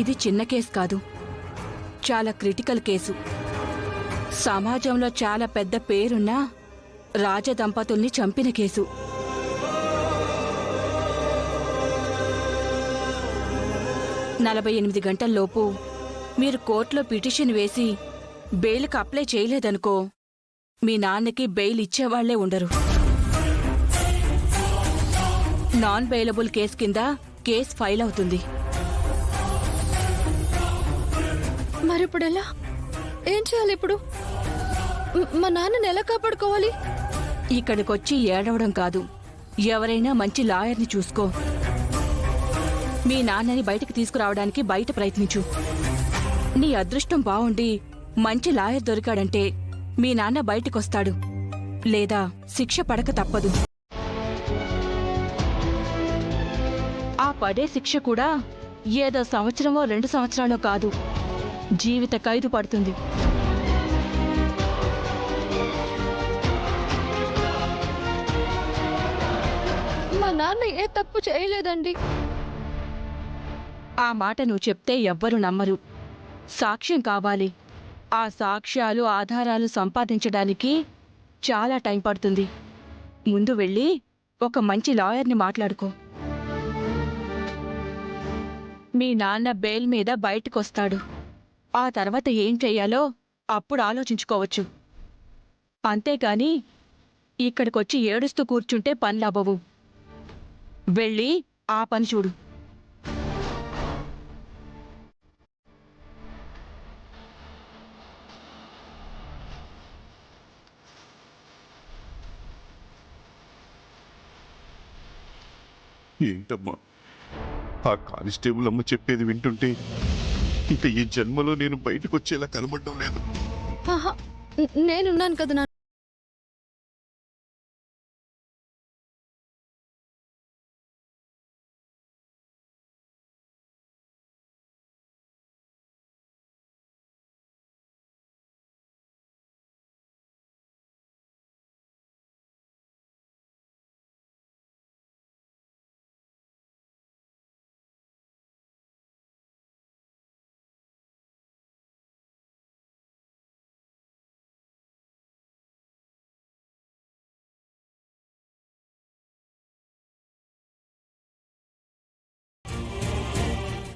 ఇది చిన్న కేసు కాదు, చాలా క్రిటికల్ కేసు. సమాజంలో చాలా పెద్ద పేరున్న రాజదంపతుల్ని చంపిన కేసు. నలభై 48 గంటల్లోపు మీరు కోర్టులో పిటిషన్ వేసి బెయిల్కి అప్లై చేయలేదనుకో, మీ నాన్నకి బెయిల్ ఇచ్చేవాళ్లే ఉండరు. నాన్ బెయిలబుల్ కేసు కింద కేసు ఫైల్ అవుతుంది. మరిప్పుడు ఎలా? ఏం చేయాలి ఇప్పుడు? మా నాన్నని ఎలా కాపాడుకోవాలి? ఇక్కడికొచ్చి ఏడవడం కాదు, ఎవరైనా మంచి లాయర్ని చూసుకో. మీ నాన్నని బయటకు తీసుకురావడానికి బయట ప్రయత్నించు. నీ అదృష్టం బావుండి మంచి లాయర్ దొరికాడంటే మీ నాన్న బయటకొస్తాడు, లేదా శిక్ష పడక తప్పదు. ఆ పడే శిక్ష కూడా ఏదో సంవత్సరమో 2 సంవత్సరాలో కాదు, జీవిత ఖైదు పడుతుంది. మా నాన్న ఏ తప్పు చేయలేదండి. ఆ మాట నువ్వు చెప్తే ఎవ్వరూ నమ్మరు. సాక్ష్యం కావాలి. ఆ సాక్ష్యాలు, ఆధారాలు సంపాదించడానికి చాలా టైం పడుతుంది. ముందు వెళ్ళి ఒక మంచి లాయర్ని మాట్లాడుకో. మీ నాన్న బెయిల్ మీద బయటకొస్తాడు. ఆ తర్వాత ఏం చెయ్యాలో అప్పుడు ఆలోచించుకోవచ్చు. అంతేకాని ఇక్కడికొచ్చి ఏడుస్తూ కూర్చుంటే పనులవ్వవు. వెళ్ళి ఆ పని చూడు. ఏంటమ్మా, ఆ కానిస్టేబుల్ అమ్మ చెప్పేది వింటుంటే ఇక ఈ జన్మలో నేను బయటకు వచ్చేలా కనబడడం లేదు. ఆహా, నేనున్నాను కదా నాన్న.